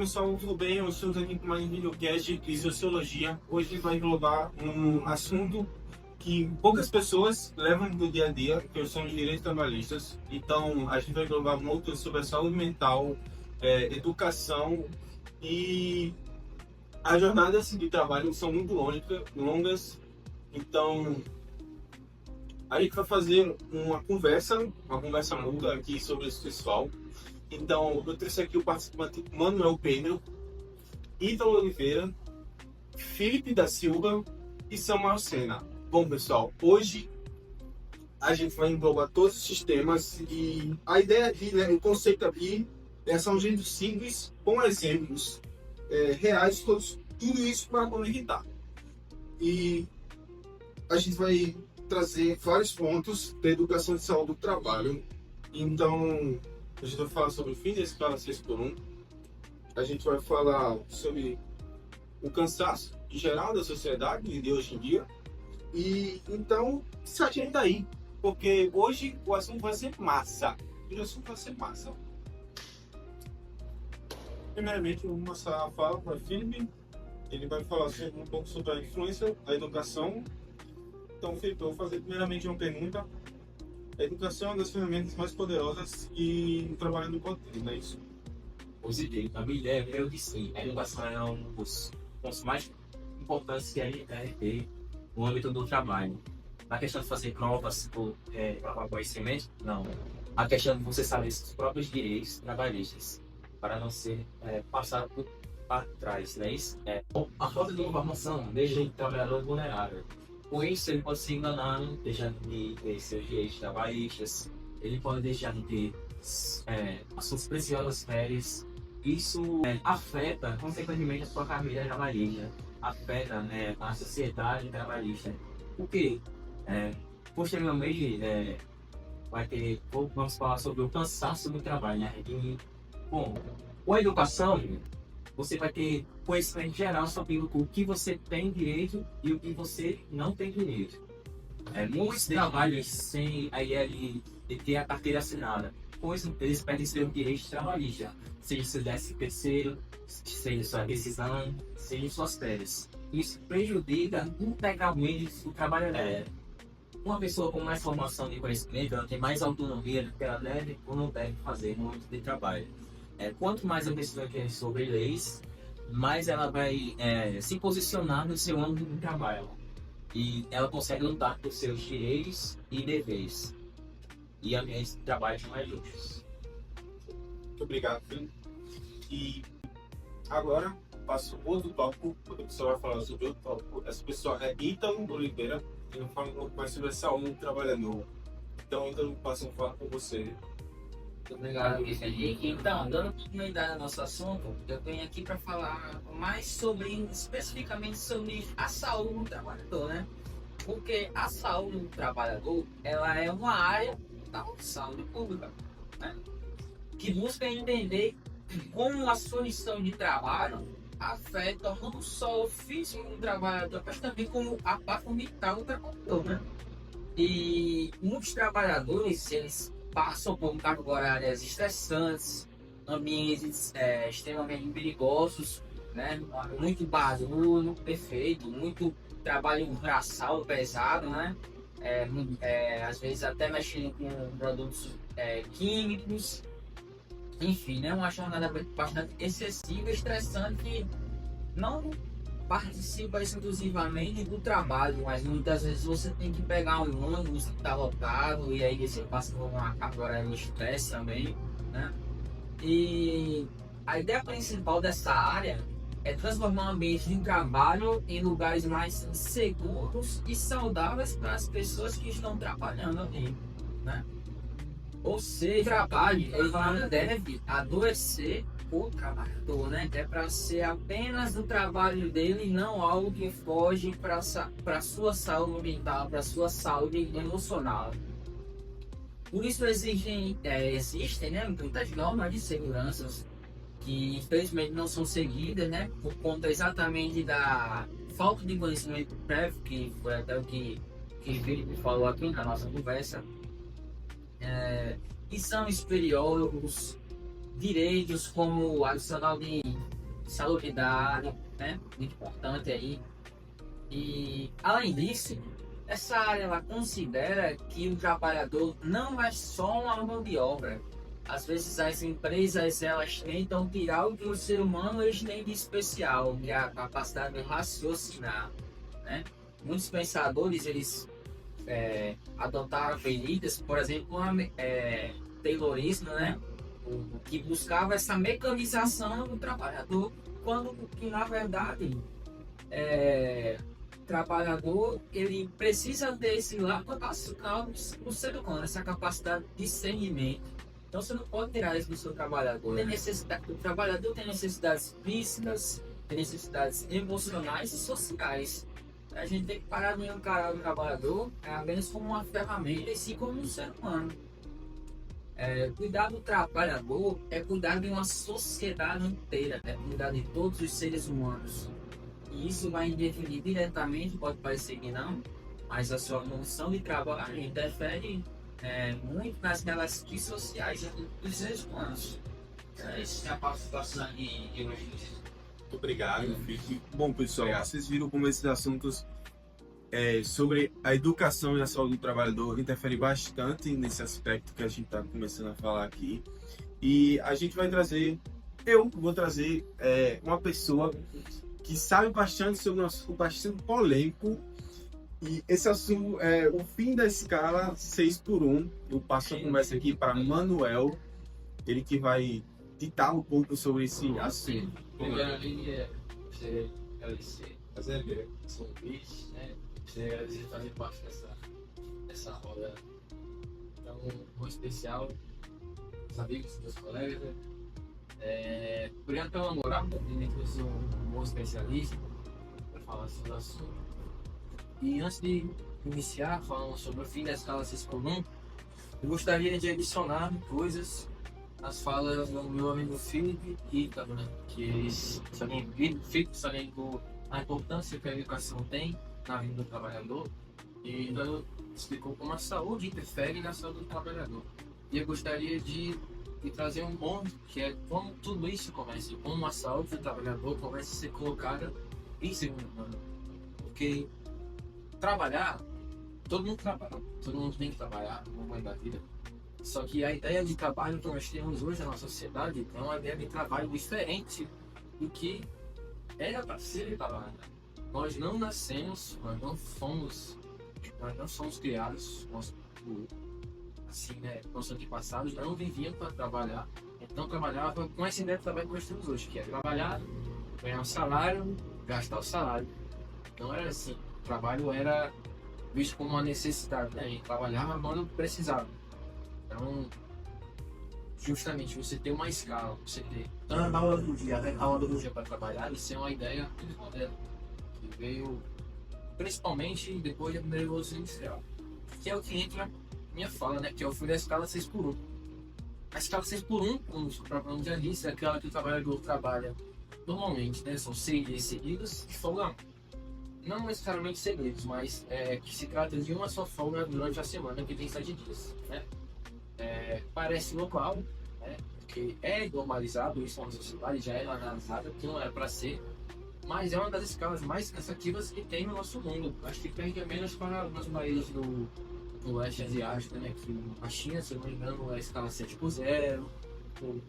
pessoal, tudo bem? Eu estou aqui com mais um videocast de Sociologia. Hoje vai englobar um assunto que poucas pessoas levam no dia a dia, que são os direitos trabalhistas. Então, a gente vai englobar muito sobre a saúde mental, educação e as jornadas de trabalho são muito longas. Então, a gente vai fazer uma conversa longa aqui sobre esse pessoal. Então, eu trouxe aqui o participante Manuel Pedro, Ítalo Oliveira, Felipe da Silva e Samuel Sena. Bom, pessoal, hoje a gente vai englobar todos esses temas e a ideia aqui, o conceito aqui são um jeito simples, com exemplos reais, tudo isso para conectar. E a gente vai trazer vários pontos da educação de saúde do trabalho. Então, a gente vai falar sobre o fim da escala 6x1. A gente vai falar sobre o cansaço em geral da sociedade de hoje em dia. E então, se agenda aí, porque hoje o assunto vai ser massa. Primeiramente, eu vou mostrar a fala para o Felipe. Ele vai falar um pouco sobre a influência da educação. Então, Felipe, eu vou fazer primeiramente uma pergunta. A educação é uma das ferramentas mais poderosas e trabalhando no contínuo, não é isso? Positivo. A minha ideia é que sim, a educação é um dos pontos mais importantes que a gente deve ter no âmbito do trabalho. A questão de fazer provas para conhecimento, não. A questão de você saber seus próprios direitos trabalhistas, para não ser passado para trás, não é isso? A falta de informação deixa o trabalhador vulnerável. Com isso, ele pode se enganar, deixar de ter seus direitos trabalhistas, ele pode deixar de ter as suas preciosas férias. Isso afeta, consequentemente, a sua carreira trabalhista, afeta a sociedade trabalhista. Por quê? Posteriormente, vamos falar sobre o cansaço do trabalho. Né? E, bom, com a educação, você vai ter conhecimento geral sobre o que você tem direito e o que você não tem direito. Muitos trabalhos sem ter a carteira assinada, pois eles pedem seu direito trabalhista, seja seu 13º, seja sua rescisão, seja suas férias. Isso prejudica integralmente o trabalhador. Uma pessoa com mais formação de conhecimento, ela tem mais autonomia do que ela deve ou não deve fazer no âmbito de trabalho. Quanto mais a pessoa quer sobre leis, mais ela vai se posicionar no seu âmbito de trabalho. E ela consegue lutar por seus direitos e deveres. E ambientes de trabalho mais justos. Muito obrigado, Felipe. E agora, passo outro tópico, o pessoal vai falar sobre outro tópico. Essa pessoa é Ítalo Oliveira, ele fala um pouco mais sobre a saúde do trabalhador. Então, Ítalo, passo a falar com você. Muito obrigado, Felipe. Então, dando continuidade ao nosso assunto, eu venho aqui para falar mais especificamente sobre a saúde do trabalhador, né? Porque a saúde do trabalhador, ela é uma área da saúde pública, né? Que busca entender como a sua missão de trabalho afeta não só o físico do trabalhador, mas também como a parte mental do trabalhador, né? E muitos trabalhadores, eles passam por cargas horárias estressantes, ambientes extremamente perigosos, né? Muito barulho, perfeito, muito trabalho braçal pesado, né? Às vezes até mexendo com produtos químicos, enfim, né? Uma jornada bastante excessiva, estressante, que não participa exclusivamente do trabalho, mas muitas vezes você tem que pegar um ônibus que está lotado e aí você passa por uma carga horária de estresse também, né? E a ideia principal dessa área é transformar o ambiente de trabalho em lugares mais seguros e saudáveis para as pessoas que estão trabalhando ali, né? Ou seja, o trabalho ele não deve adoecer o trabalhador, né? É para ser apenas o trabalho dele e não algo que foge para sua saúde mental, para sua saúde emocional. Por isso existem né, muitas normas de segurança que infelizmente não são seguidas, né? Por conta exatamente da falta de conhecimento prévio, que foi até o que Felipe falou aqui na nossa conversa. E são superiores direitos como adicional de salubridade, né? Muito importante aí. E além disso, essa área ela considera que o trabalhador não é só uma mão de obra. Às vezes as empresas elas tentam tirar o que o ser humano eles têm de especial, que é a capacidade de raciocinar, né? Muitos pensadores eles adotaram medidas, por exemplo, Taylorismo, né? Que buscava essa mecanização do trabalhador, quando que na verdade o trabalhador ele precisa ter esse lado racional do ser humano, essa capacidade de discernimento. Então você não pode tirar isso do seu trabalhador. O trabalhador tem necessidades físicas, tem necessidades emocionais e sociais. A gente tem que parar de encarar o trabalhador apenas como uma ferramenta e sim como um ser humano. Cuidar do trabalhador é cuidar de uma sociedade inteira, é cuidar de todos os seres humanos. E isso vai interferir diretamente, pode parecer que não, mas a sua função de trabalho interfere muito nas relações sociais dos seres humanos. Isso é a participação de hoje. Muito obrigado, Fique. Bom, pessoal, vocês viram como esses assuntos sobre a educação e a saúde do trabalhador interferem bastante nesse aspecto que a gente está começando a falar aqui. E a gente vai trazer, eu vou trazer uma pessoa que sabe bastante sobre um assunto bastante polêmico. E esse assunto é o fim da escala 6x1. Eu passo a conversa aqui para Manuel, ele que vai ditar um pouco sobre esse assunto. Primeiramente, agradecer, fazer esse convite, né? Agradecer fazer parte dessa roda tão especial, os amigos, meus colegas. Obrigado pela moral, eu sou um bom especialista para falar sobre o assunto. E antes de iniciar falando sobre o fim da escala 6x1, eu gostaria de adicionar coisas às falas do meu amigo Felipe Ítalo, né? Que eles salientou a importância que a educação tem na vida do trabalhador e então explicou como a saúde interfere na saúde do trabalhador. E eu gostaria de trazer um ponto que é como tudo isso começa, como a saúde do trabalhador começa a ser colocada em segundo plano. Porque trabalhar, todo mundo trabalha, todo mundo tem que trabalhar no momento da vida. Só que a ideia de trabalho que nós temos hoje na nossa sociedade é uma ideia de trabalho diferente do que era para ser trabalho. Nós não nascemos, nós não somos criados, assim, né? Nossos antepassados não viviam para trabalhar, então trabalhava com essa ideia de trabalho que nós temos hoje, que é trabalhar, ganhar um salário, gastar o salário. Não era assim. O trabalho era visto como uma necessidade, né? E trabalhava quando precisava. Então, justamente você ter uma escala, você ter tanto a hora do dia, a hora do dia para trabalhar, isso é uma ideia muito moderna, que veio principalmente depois da primeira revolução industrial, que é o que entra na minha fala, né? Que é o fim da escala 6x1. A escala 6x1, como o próprio nome já disse, é aquela que o trabalhador trabalha normalmente, né? São 6 dias seguidos e folga. Não necessariamente seguidos, mas que se trata de uma só folga durante a semana, que tem 7 dias, né? Parece local, né? Porque é normalizado isso na sociedade, já é analisado, que não é para ser, mas é uma das escalas mais cansativas que tem no nosso mundo. Acho que perde menos para os países do leste asiático, né? Que a China, se eu não me engano, é a escala 7x0, o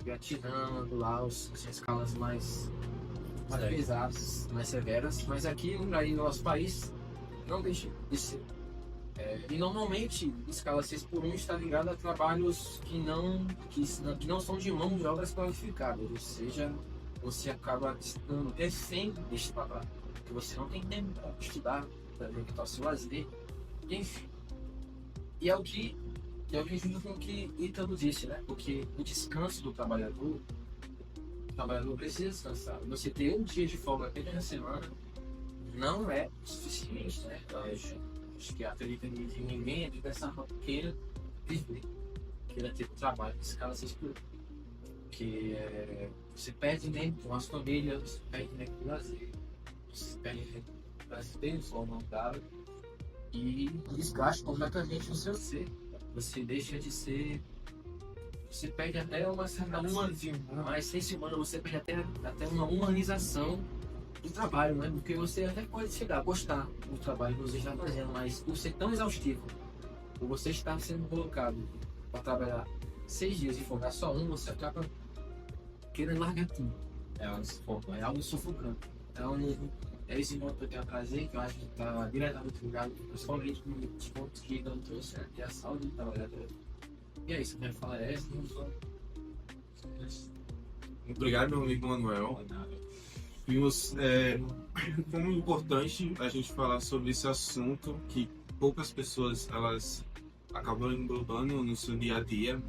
Vietnã, do Laos, são escalas mais pesadas, mais severas, mas aqui aí no nosso país não deixa de ser. E normalmente escala 6x1 está ligada a trabalhos que não são de mão de obras qualificadas, ou seja, você acaba estando refém deste trabalho, porque você não tem tempo para estudar, para dedicar o seu lazer, enfim. E é o que junto com o que Ítalo disse, né? Porque o descanso do trabalhador, o trabalhador precisa descansar. Você ter um dia de folga apenas na semana não é suficiente, né? Acho que acredita que ninguém é dessa queira viver, queira ter trabalho de escala 6x1. Porque você perde tempo com as famílias, você perde tempo com o lazer, você perde tempo para se ter forma saudável e desgasta completamente o seu ser. Você deixa de ser você perde até uma certa uma essência humana, você perde até uma humanização do trabalho, né? Porque você até pode chegar a gostar do trabalho que você está fazendo, mas por ser tão exaustivo, por você estar sendo colocado para trabalhar 6 dias e folgar só um, você acaba querendo largar tudo. É algo sufocante. Então, é esse ponto que eu tenho a trazer, que eu acho que está diretamente ligado, principalmente com os pontos que eu trouxe, que é a saúde do trabalhador. E é isso, eu quero falar essa, não só. Obrigado, meu amigo Manuel. Vimos como é importante a gente falar sobre esse assunto que poucas pessoas elas acabam englobando no seu dia a dia.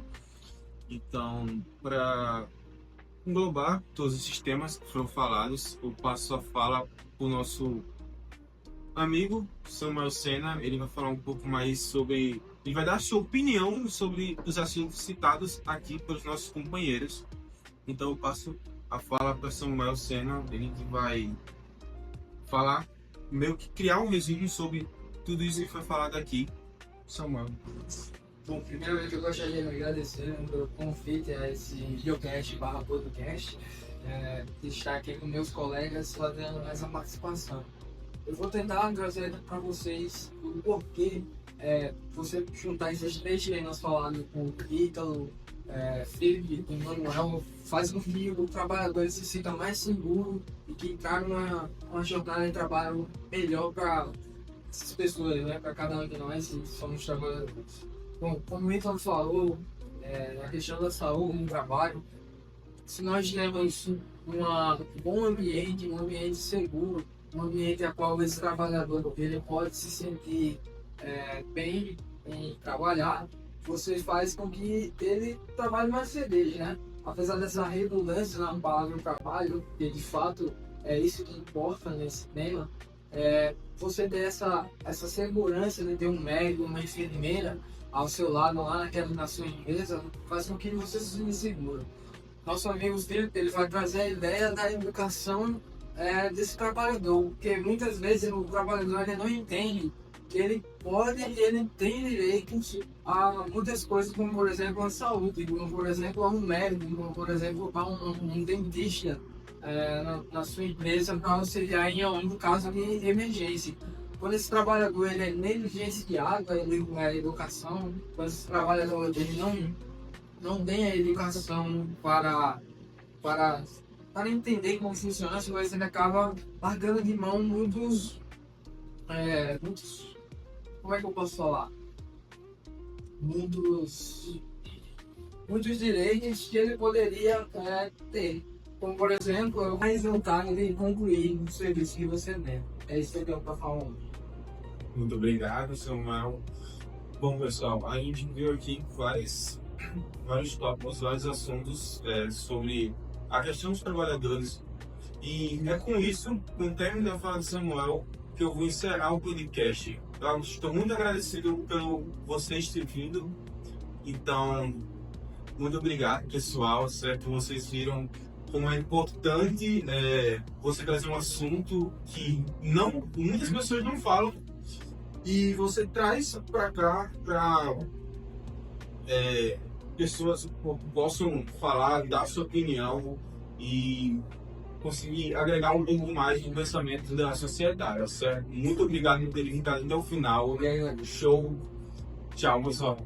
Então, para englobar todos esses temas que foram falados, eu passo a fala para o nosso amigo Samuel Sena. Ele vai falar um pouco mais sobre... Ele vai dar a sua opinião sobre os assuntos citados aqui pelos nossos companheiros. Então eu passo a fala para Samuel Sena, ele que vai falar, meio que criar um resumo sobre tudo isso que foi falado aqui. Samuel. Bom, primeiramente eu gostaria de agradecer pelo convite a esse videocast/podcast, de estar aqui com meus colegas fazendo essa participação. Eu vou tentar trazer para vocês o porquê você juntar esses 3 treinos falando com o Ítalo, Felipe e Manuel, faz com que o trabalhador se sinta mais seguro e que traga uma jornada de trabalho melhor para essas pessoas, né? Para cada um de nós que somos trabalhadores. Bom, como o Ítalo falou, a questão da saúde no trabalho, se nós tivermos um bom ambiente, um ambiente seguro, um ambiente a qual esse trabalhador ele pode se sentir bem em trabalhar, você faz com que ele trabalhe mais feliz, né? Apesar dessa redundância na palavra trabalho, que de fato é isso que importa nesse tema, você ter essa segurança de ter um médico, uma enfermeira ao seu lado lá na sua empresa, faz com que você se sinta seguro. Nosso amigo Felipe, ele vai trazer a ideia da educação desse trabalhador, porque muitas vezes o trabalhador ele não entende que ele pode e ele tem direito a muitas coisas, como por exemplo a saúde, como por exemplo a um médico, como por exemplo a um dentista na sua empresa para auxiliar em algum caso de emergência. Quando esse trabalhador ele é negligenciado a educação, quando esse trabalhador ele não tem a educação para entender como funciona as coisas, ele acaba largando de mão muitos, como é que eu posso falar? Muitos direitos que ele poderia ter. Como, por exemplo, eu mais vontade de concluir o serviço que você tem. É isso que eu tenho para falar hoje. Muito obrigado, Samuel. Bom, pessoal, a gente viu aqui vários tópicos, vários assuntos sobre a questão dos trabalhadores. E é com isso, com o término da fala de Samuel, que eu vou encerrar o podcast. Eu estou muito agradecido por vocês terem vindo. Então, muito obrigado, pessoal. Certo? Vocês viram como é importante você trazer um assunto que muitas pessoas não falam e você traz para cá para pessoas possam falar, dar sua opinião e conseguir agregar um pouco mais do pensamento da sociedade, certo? Muito obrigado por terem ficado até o final. Show. Tchau, pessoal.